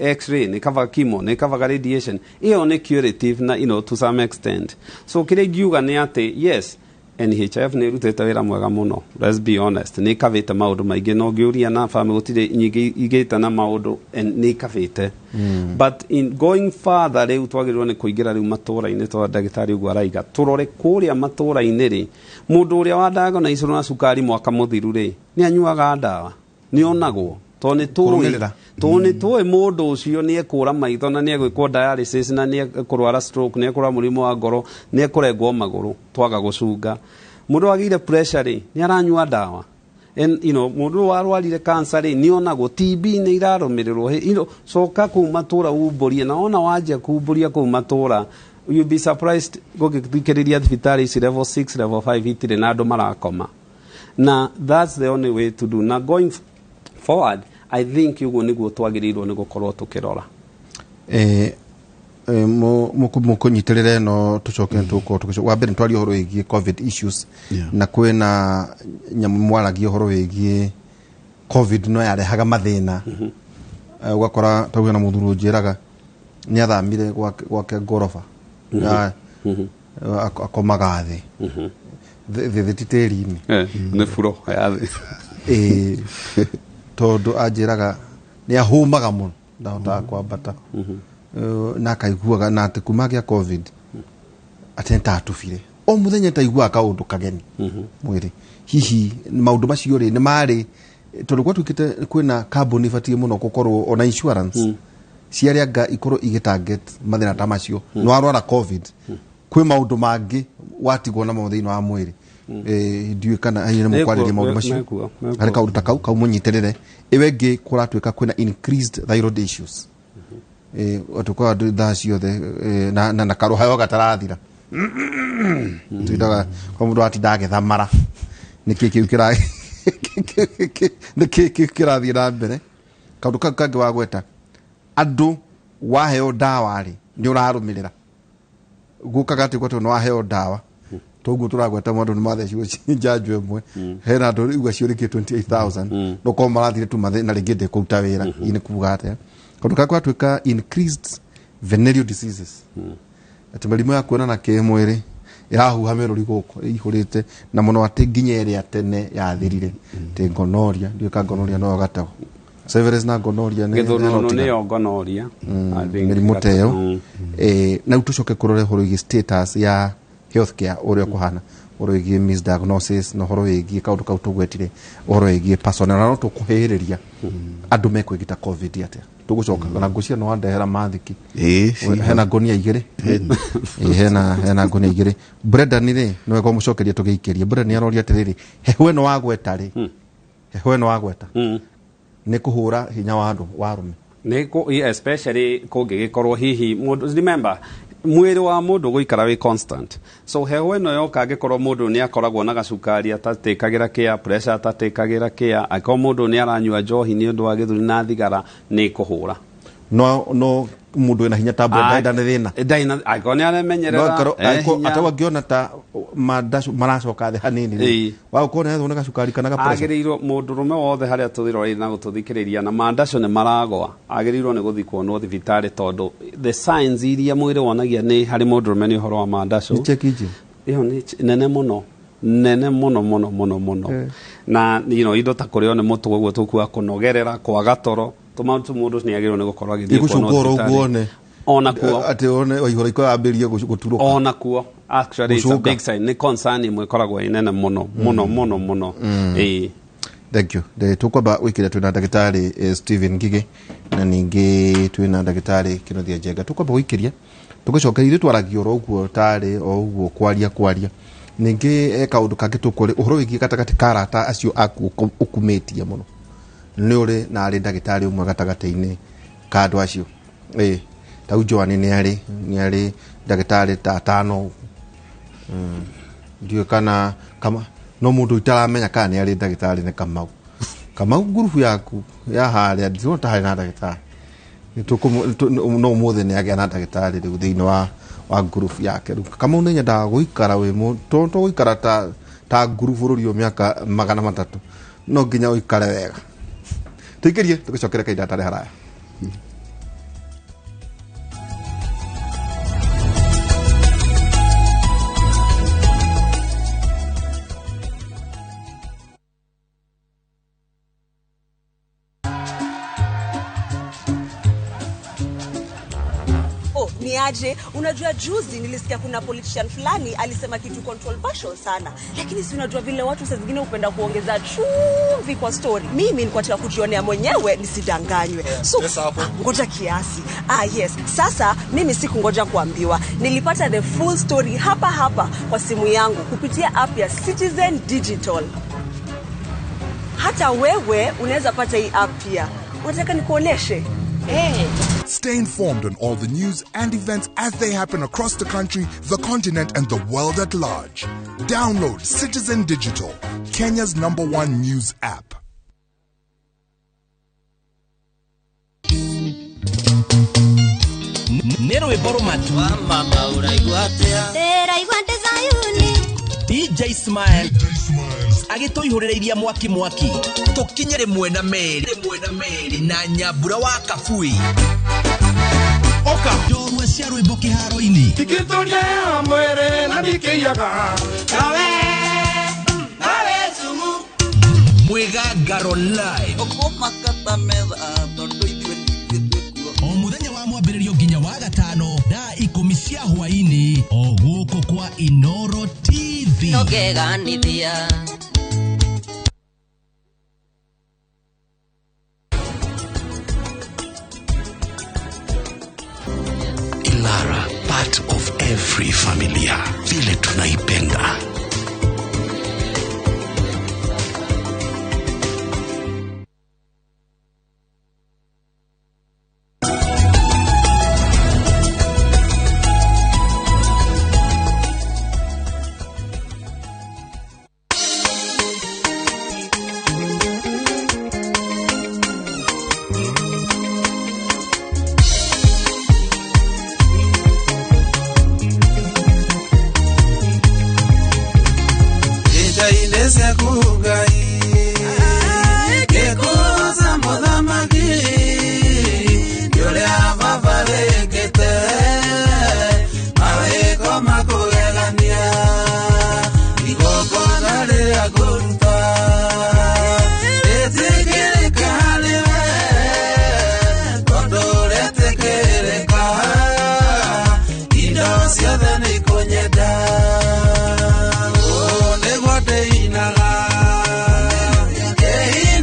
x-ray nĩ kabaga chemo nĩ kabaga radiation ĩyo nĩ curative na to some extent so kĩrĩa ingiuga nĩ atĩ yes NHF nĩ rutĩte wĩra mwega mũno let's be honest nĩ kavĩte maũndũ maingĩ no ngĩũria na family gũtirĩ nyingĩ igĩte na maũndũ nĩ kavĩte but in going further rĩu twagĩrĩirwo nĩ kũingĩra rĩu matũũra-inĩ tondũ ndagĩtarĩ ũguo araiga tũrore kũrĩa matũũra-inĩ rĩ mũndũ ũrĩa wandago na icũrũ na cukari mwaka mũthiru rĩ nĩ anyuaga ndawa nĩ onagwo tondũ nĩ tũĩ mũndũ ũcio nĩ ekũra maitho na nĩ egwĩkwo dialysis na nĩ ekũrwara stroke nĩ ekũrwara mũrimũ wa ngoro nĩ ekũrengwo magũrũ twaga gũcunga mũndũ wagĩire pressure rĩ nĩ aranyua ndawa mũndũ warwarire cancer rĩ nĩ onagwo TB nĩ irarũmĩrĩrwo coka kũu matũũra umbũrie na ona wanjia kumbũria kũu matũũra you'll be surprised gũgĩthikĩrĩria thibitarĩ ici level 6 level 5 itirĩ na andũ marakoma na that's the only way to do na going forward, I think uguo niguo twagirirwo ni gukorwo tukirora. Mukunyitirire no tucoke tuko wa mbere twari horo igie covid issues na kwena nyamu mwaragie horo wigie covid no yarehaga mathina ugakora tawena na muthuru njiraga ni athamire gwake gorofa akomaga the titeri-ini ni furo yathi tondu anjiraga ni ahumaga muno ndahota kwambata na kaiguaga na ati kuma gia covid atenta atufire o muthenya taigua kaundu kageni mwiri hihi maundu macio ri ni mari tondu kwa tukite kwina carbon ifatie muno gukorwo ona insurance ciari anga ikorwo igitarget mathina ta macio no arwara covid kwi maundu mangi watigwo na mathina wa mwiri ndiwe kana ayine mukwariria maundu macio ari kaundu ta kau munyitirire iwengi kuratwika kwina increased thyroid issues otukwa thaa ciothe na karuhayo gatarathira tuidaga kwa mundu atindagetha mara niki kiu kirathie na mbere kaundu kangi wa gweta andu waheo dawa ri ni urarumirira gukaga ati gwa no waheo dawa toguo turagweta mundu ni mathecirwo njanjo imwe hena andu igwa ciurike 28,000 no ko marathire tu mathe na ringinde kuruta wira ini kuga ate kaundu kakwa twika increased venereal diseases ati merimu ya kuona na kimwiri irahuha meruri guko ihurite na muno ati nginyere atene yathirire te gonoria ndio ka gonoria no gataho severes na gonoria ne no gonoria merimu teo na utucoke kurore horo igi status ya healthcare ore kuhana horo igi misdiagnosis no horo igi kaundu kau tugwetire horo igi personal no tukuhiriria andu mekwigita covid ate tugucoka na ngucia no andehera mathiki hena ngonia igire hena ngonia igire Brenda ni ri no ego mucokeria tugiikeria Brenda ni aroria atiriri hewe no wagweta ri hewe no wagweta ni kuhura hinya wa andu warume niko especially kungigikorwo hihi mundu remember mwiri wa mundu guikara wi constant so hewe no yoka angikorwo mundu ni akoragwo na gacukari atatikagira kia pressure atatikagira kia ako mundu ni aranyua njohi ni undu wa githuri na thigara ni kuhura no mundu ena hinya ta Brenda ne thina agoni aremenyerera atawa giona ta madashu maracoka the hanini wa ukona hetho na gacukari kana ga pressure agirirwo mundu rume wothe haria tuthirori na gututhikiriria na mandashu ne maragwa agirirwo ne guthikwo no thibitari tondu the signs iria mwiri wonagia ni hari mundu rume ni horo wa mandashu ni chekiji iyo ni nene muno na indo ta kurio ne mutu guo tukua kunogerera kwaga toro tumantu mundu ni agirwo ne gukorwa githie kuno ona kuo ati one oihoro iko ambirie guturuka ona kuo actually it's a big sign ni concern imwe koragwo inene muno thank you tukwamba wikire twina ndagitari Steven Ngige na ningi twina ndagitari Kinothia Njenga tukwamba wikiria tugicokeria twaragio roguo tari o uguo kwaria ningi kaundu kangi tukuri uhoro wigi gatagati karata acio aku ukumetia muno ni uri na ari ndagitari umwe gatagati-ini ka andu acio tau Joani ni ari ndagitari ta tano ndio kana kama no mundu itaramenya kana ni ari ndagitari ne Kamau gurupu yaku ya haria ndio ta na ndagitari no muthe ni agia na ndagitari riu thiini wa gurupu yake Kamau ni nyenda guikara we tonto guikara ta gurupu rurio miaka 300 no nginya uikare wega tuikirie tugicokere kaida tare haraya Niaje, unajua juzi nilisikia kuna politician fulani alisema kitu controversial sana, lakini si unajua vile watu saa zingine upenda kuongeza chumvi kwa story. Mimi nilikuwa nataka kujionea mwenyewe nisidanganywe. So ngoja kiasi. Yes, sasa mimi sikungoja kuambiwa. Nilipata the full story hapa kwa simu yangu kupitia app ya Citizen Digital. Hata wewe unaweza pata hii app pia. Unataka nikuoneshe? Stay informed on all the news and events as they happen across the country, the continent, and the world at large. Download Citizen Digital, Kenya's #1 news app. nero eboro matu mama uraigwatea iraigwate Zayuni DJ Smile agito ihorereiria mwaki tukinyere mwena meri na nyabura wa Kafui oka jorwe ciarwe boki haro-ini tikitoria mwere na nikiyaga nawe sumu mwegangaro live okomakata metha tondu ithuĩ o muthenya wa mwambĩrĩrio nginya wa gatano thaa 10 cia hwaini o gũkũ kwa Inoro TV nogeganithia Ilara, part of every familia, vile tunaipenda.